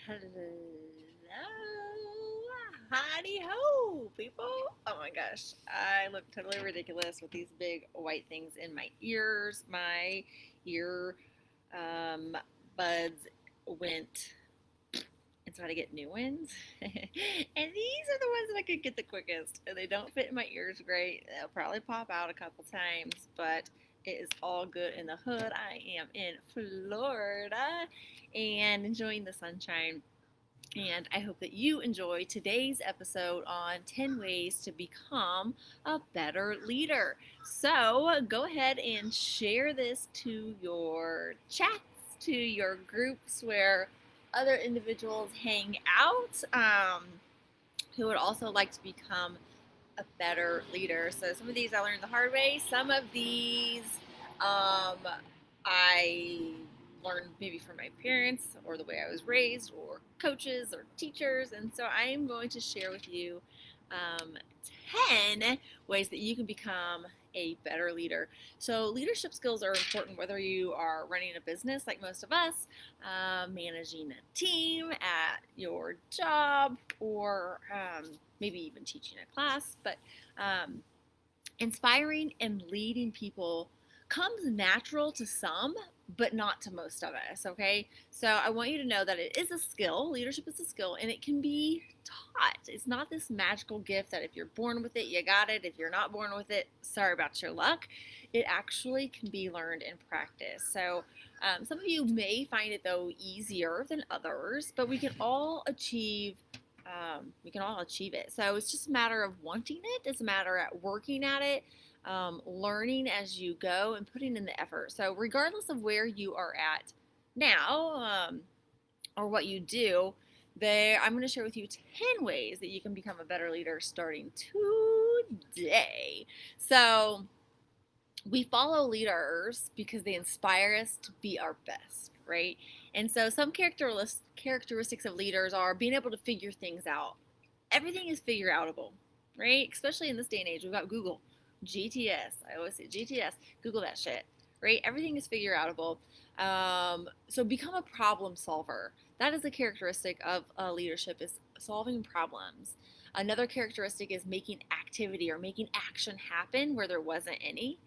Hello, howdy ho, people. Oh my gosh, I look totally ridiculous with these big white things in my ears. My ear buds went, and so I had to get new ones. And these are the ones that I could get the quickest. They don't fit in my ears great. They'll probably pop out a couple times, but it is all good in the hood. I am in Florida and enjoying the sunshine. And I hope that you enjoy today's episode on 10 ways to become a better leader. So go ahead and share this to your chats, to your groups where other individuals hang out who would also like to become a better leader. So some of these I learned the hard way. Some of these I learned maybe from my parents or the way I was raised or coaches or teachers. And so I am going to share with you 10 ways that you can become a better leader. So leadership skills are important whether you are running a business like most of us, managing a team at your job, or maybe even teaching a class. But inspiring and leading people comes natural to some, but not to most of us, okay? So I want you to know that it is a skill. Leadership is a skill, and it can be taught. It's not this magical gift that if you're born with it, you got it. If you're not born with it, sorry about your luck. It actually can be learned and practiced. So some of you may find it, though, easier than others, but we can all achieve it. So it's just a matter of wanting it. It's a matter of working at it, learning as you go, and putting in the effort. So regardless of where you are at now, or what you do, I'm going to share with you 10 ways that you can become a better leader starting today. So we follow leaders because they inspire us to be our best, right? And so some characteristics of leaders are being able to figure things out. Everything is figure outable, right? Especially in this day and age. We've got Google, GTS. I always say GTS. Google that shit, right? Everything is figure outable. So become a problem solver. That is a characteristic of leadership, is solving problems. Another characteristic is making activity or making action happen where there wasn't any.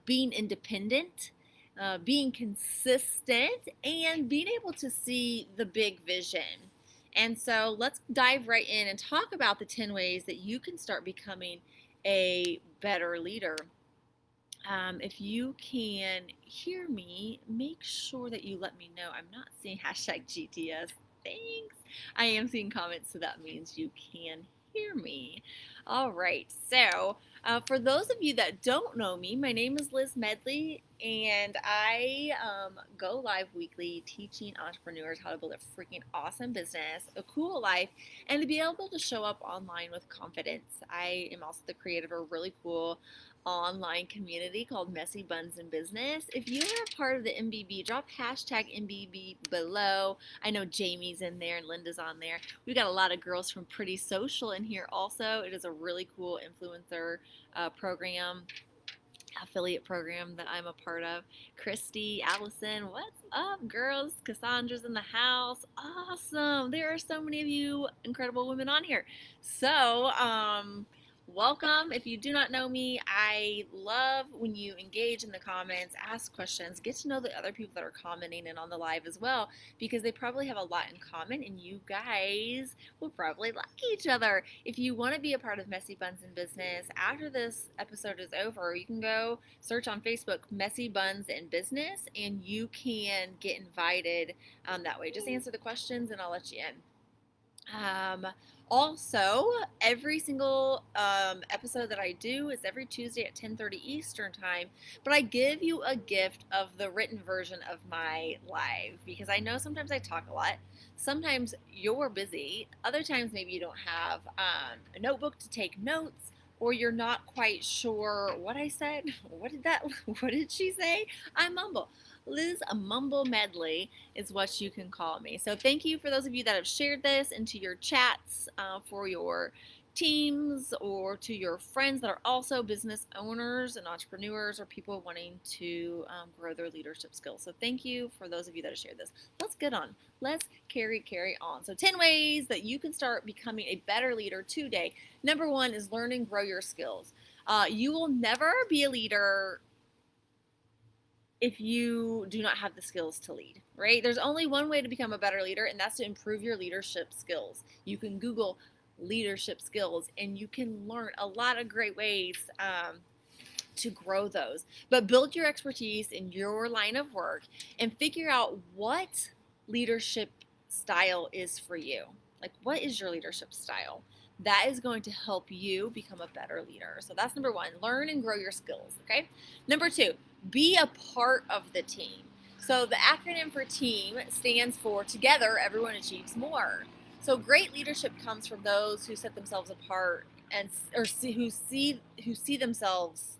Being independent, being consistent, and being able to see the big vision. And so let's dive right in and talk about the 10 ways that you can start becoming a better leader. If you can hear me, make sure that you let me know. I'm not seeing hashtag GTS. Thanks. I am seeing comments, so that means you can hear me. All right. So for those of you that don't know me, my name is Liz Medley, and I go live weekly teaching entrepreneurs how to build a freaking awesome business, a cool life, and to be able to show up online with confidence. I am also the creator of a really cool online community called Messy Buns in Business. If you are a part of the MBB, drop hashtag MBB below. I know Jamie's in there and Linda's on there. We've got a lot of girls from Pretty Social in here also. It is a really cool influencer program, affiliate program that I'm a part of. Christy, Allison, what's up, girls? Cassandra's in the house. Awesome. There are so many of you incredible women on here. So, welcome. If you do not know me, I love when you engage in the comments, ask questions, get to know the other people that are commenting and on the live as well, because they probably have a lot in common and you guys will probably like each other. If you want to be a part of Messy Buns in Business, after this episode is over, you can go search on Facebook Messy Buns in Business and you can get invited that way. Just answer the questions and I'll let you in. Also, every single episode that I do is every Tuesday at 10:30 Eastern Time, but I give you a gift of the written version of my live because I know sometimes I talk a lot. Sometimes you're busy. Other times maybe you don't have a notebook to take notes, or you're not quite sure what I said. What did she say? I mumble. Liz Mumble Medley is what you can call me. So thank you for those of you that have shared this into your chats for your teams or to your friends that are also business owners and entrepreneurs or people wanting to grow their leadership skills. So thank you for those of you that have shared this. Let's carry on. So 10 ways that you can start becoming a better leader today. Number one is learn and grow your skills. You will never be a leader if you do not have the skills to lead, right? There's only one way to become a better leader, and that's to improve your leadership skills. You can Google leadership skills and you can learn a lot of great ways to grow those. But build your expertise in your line of work and figure out what leadership style is for you. Like, what is your leadership style? That is going to help you become a better leader. So that's number one, learn and grow your skills, okay? Number two, be a part of the team. So the acronym for team stands for together, everyone achieves more. So great leadership comes from those who set themselves apart and who see themselves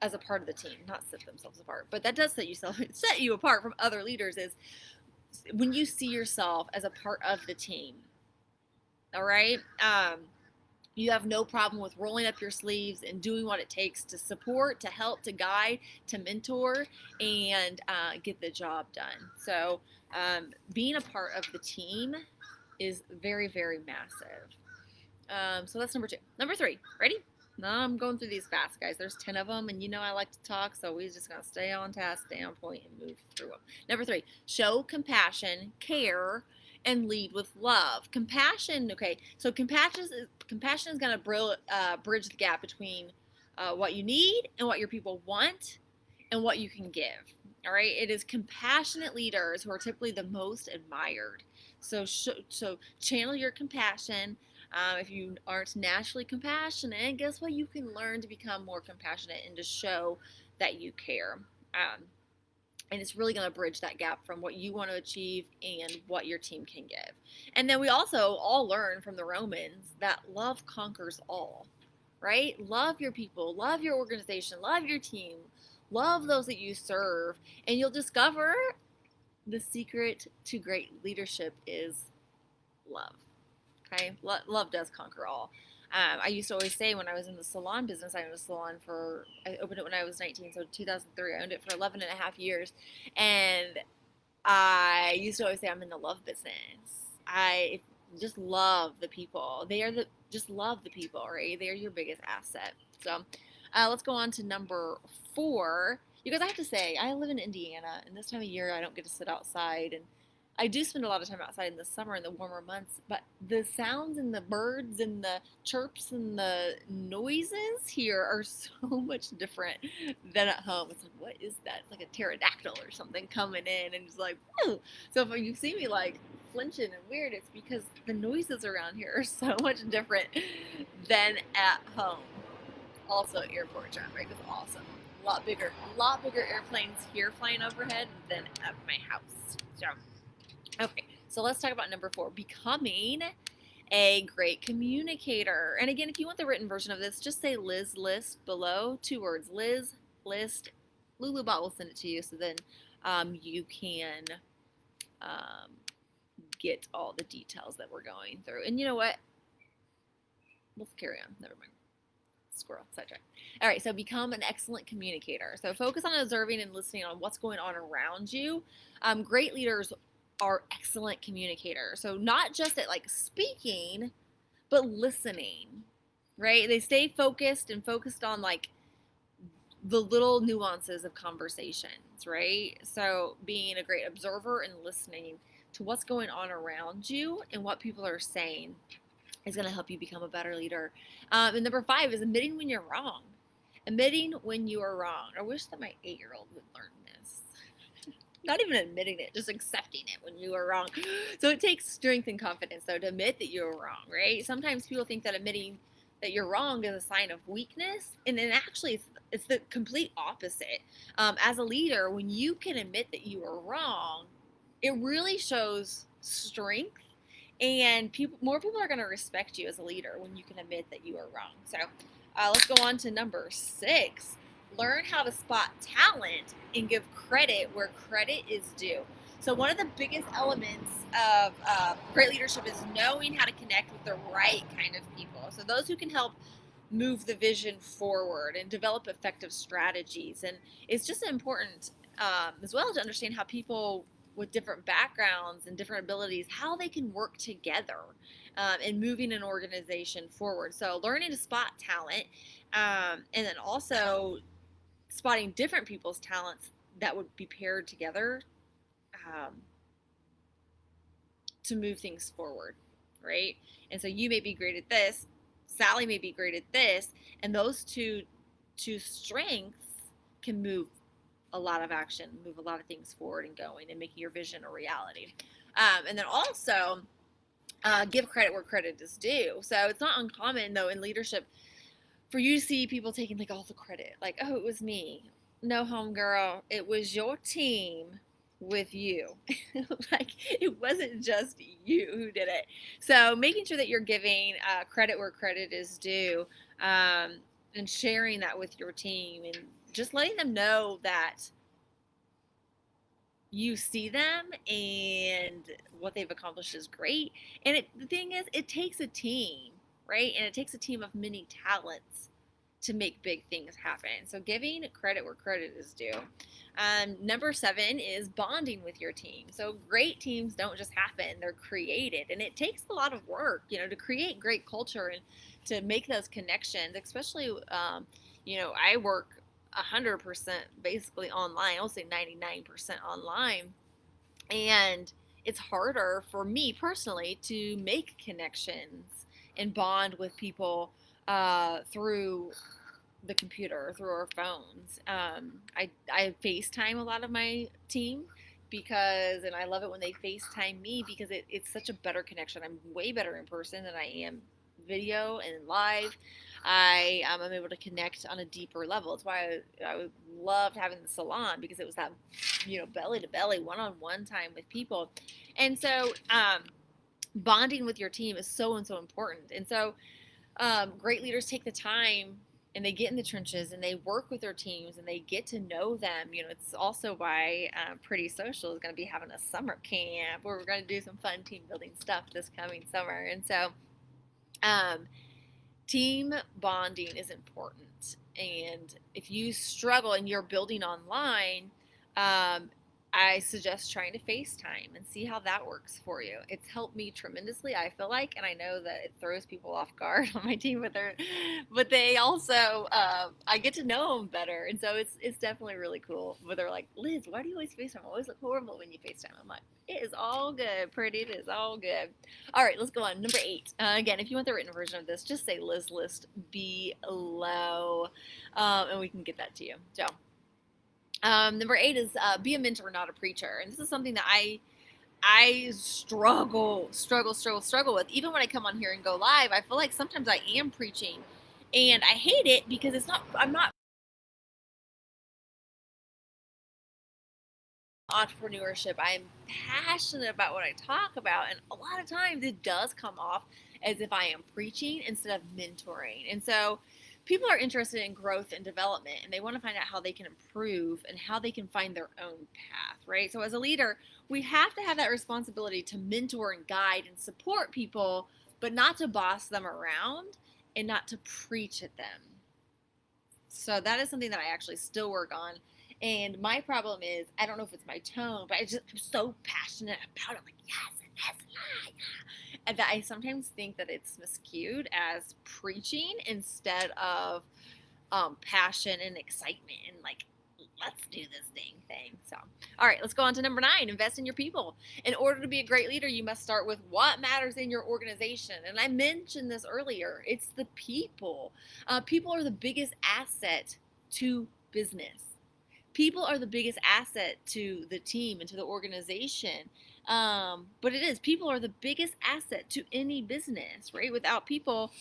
as a part of the team, not set themselves apart, but that does set you apart from other leaders is when you see yourself as a part of the team. All right. You have no problem with rolling up your sleeves and doing what it takes to support, to help, to guide, to mentor, and get the job done. So being a part of the team is very, very massive. So that's number two. Number three, ready? No, I'm going through these fast, guys. There's 10 of them, and you know I like to talk, so we're just going to stay on task, stay on point, and move through them. Number three, show compassion, care, and lead with love. Compassion, okay, so compassion is going to bridge the gap between what you need and what your people want and what you can give. All right, it is compassionate leaders who are typically the most admired. So channel your compassion. If you aren't naturally compassionate, guess what? You can learn to become more compassionate and to show that you care. And it's really going to bridge that gap from what you want to achieve and what your team can give. And then we also all learn from the Romans that love conquers all, right? Love your people, love your organization, love your team, love those that you serve, and you'll discover the secret to great leadership is love. Okay, love does conquer all. I used to always say when I was in the salon business, I opened it when I was 19, so 2003, I owned it for 11 and a half years. And I used to always say I'm in the love business. I just love the people. Just love the people, right? They're your biggest asset. So let's go on to number 4. Because I have to say, I live in Indiana, and this time of year I don't get to sit outside, and I do spend a lot of time outside in the summer in the warmer months, but the sounds and the birds and the chirps and the noises here are so much different than at home. It's like, what is that? It's like a pterodactyl or something coming in, and it's like, whoa. So if you see me like flinching and weird, it's because the noises around here are so much different than at home. Also, airport traffic is awesome. A lot bigger airplanes here flying overhead than at my house. So. Okay, so let's talk about number 4, becoming a great communicator. And again, if you want the written version of this, just say Liz List below, 2 words, Liz List. Lulubot will send it to you, so then you can get all the details that we're going through. And you know what? Let's carry on. Never mind. Squirrel, sidetrack. All right, so become an excellent communicator. So focus on observing and listening on what's going on around you. Great leaders are excellent communicators. So not just at like speaking, but listening, right? They stay focused on like the little nuances of conversations, right? So being a great observer and listening to what's going on around you and what people are saying is going to help you become a better leader. And number 5 is admitting when you're wrong. Admitting when you are wrong. I wish that my 8-year-old would learn this. Not even admitting it, just accepting it when you are wrong. So it takes strength and confidence, though, to admit that you're wrong, right? Sometimes people think that admitting that you're wrong is a sign of weakness, and then actually it's the complete opposite. As a leader, when you can admit that you are wrong, it really shows strength, and more people are going to respect you as a leader when you can admit that you are wrong. So let's go on to number 6. Learn how to spot talent and give credit where credit is due. So one of the biggest elements of great leadership is knowing how to connect with the right kind of people. So those who can help move the vision forward and develop effective strategies. And it's just important as well to understand how people with different backgrounds and different abilities, how they can work together in moving an organization forward. So learning to spot talent, and then also spotting different people's talents that would be paired together um, to move things forward, right? And so you may be great at this, Sally may be great at this, and those two strengths can move a lot of action, move a lot of things forward and going, and making your vision a reality. And then also give credit where credit is due. So it's not uncommon though in leadership for you to see people taking like all the credit, like, oh, it was me. No, homegirl, it was your team with you. Like, it wasn't just you who did it. So making sure that you're giving credit where credit is due, and sharing that with your team, and just letting them know that you see them and what they've accomplished is great. And the thing is, it takes a team, right? And it takes a team of many talents to make big things happen. So giving credit where credit is due. Number 7 is bonding with your team. So great teams don't just happen, they're created. And it takes a lot of work, to create great culture and to make those connections, especially, I work 100% basically online. I'll say 99% online. And it's harder for me personally to make connections and bond with people through the computer, through our phones. I FaceTime a lot of my team and I love it when they FaceTime me because it's such a better connection. I'm way better in person than I am video and live. I'm able to connect on a deeper level. It's why I loved having the salon, because it was that, belly to belly, one-on-one time with people. And so bonding with your team is so and so important. And so great leaders take the time and they get in the trenches and they work with their teams and they get to know them. It's also why Pretty Social is going to be having a summer camp where we're going to do some fun team building stuff this coming summer. And so team bonding is important. And if you struggle and you're building online, I suggest trying to FaceTime and see how that works for you. It's helped me tremendously, I feel like, and I know that it throws people off guard on my team but they also, I get to know them better, and so it's definitely really cool. But they're like, Liz, why do you always FaceTime? I always look horrible when you FaceTime. I'm like, it is all good, pretty. It is all good. All right, let's go on. Number 8. Again, if you want the written version of this, just say Liz List below, and we can get that to you. So. Number 8 is be a mentor, not a preacher. And this is something that I struggle with. Even when I come on here and go live, I feel like sometimes I am preaching, and I hate it because I'm not entrepreneurship. I'm passionate about what I talk about, and a lot of times it does come off as if I am preaching instead of mentoring. And so people are interested in growth and development, and they want to find out how they can improve and how they can find their own path, right? So as a leader, we have to have that responsibility to mentor and guide and support people, but not to boss them around and not to preach at them. So that is something that I actually still work on. And my problem is, I don't know if it's my tone, but I'm so passionate about it. I'm like, yes, and that I sometimes think that it's miscued as preaching instead of passion and excitement and like, let's do this dang thing. So, all right, let's go on to number 9, invest in your people. In order to be a great leader, you must start with what matters in your organization. And I mentioned this earlier. It's the people. People are the biggest asset to business. People are the biggest asset to the team and to the organization. But people are the biggest asset to any business, right? Without people,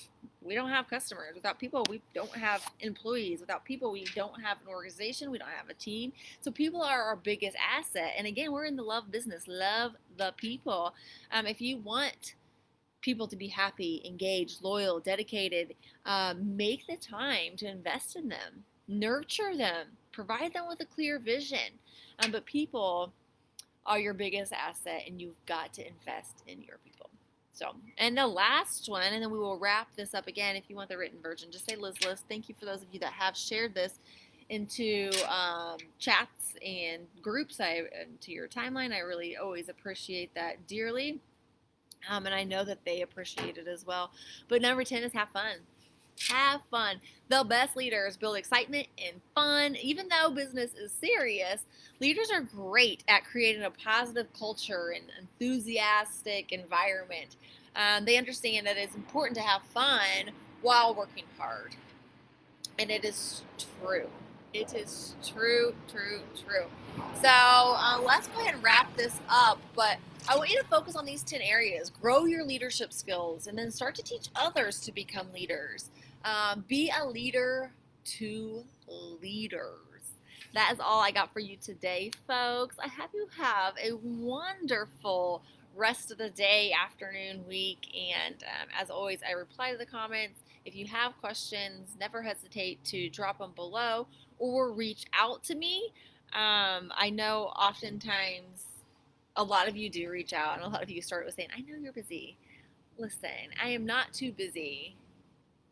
we don't have customers. Without people, we don't have employees. Without people, we don't have an organization. We don't have a team. So people are our biggest asset. And again, we're in the love business. Love the people. If you want people to be happy, engaged, loyal, dedicated, make the time to invest in them. Nurture them. Provide them with a clear vision. But people are your biggest asset, and you've got to invest in your people. So, and the last one, and then we will wrap this up again. If you want the written version, just say Liz List. Thank you for those of you that have shared this into chats and groups, to your timeline. I really always appreciate that dearly. And I know that they appreciate it as well. But number 10 is have fun. Have fun. The best leaders build excitement and fun. Even though business is serious, leaders are great at creating a positive culture and enthusiastic environment. They understand that it's important to have fun while working hard. And it is true. It is true, true, true. So let's go ahead and wrap this up. But I want you to focus on these 10 areas. Grow your leadership skills and then start to teach others to become leaders. Be a leader to leaders. That is all I got for you today, folks. I hope you have a wonderful rest of the day, afternoon, week. And as always, I reply to the comments. If you have questions, never hesitate to drop them below or reach out to me. I know oftentimes a lot of you do reach out, and a lot of you start with saying, I know you're busy. Listen, I am not too busy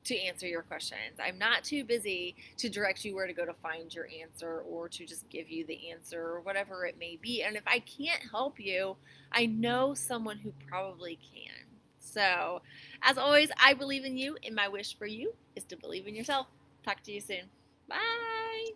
to answer your questions. I'm not too busy to direct you where to go to find your answer or to just give you the answer or whatever it may be. And if I can't help you, I know someone who probably can. So, as always, I believe in you, and my wish for you is to believe in yourself. Talk to you soon. Bye.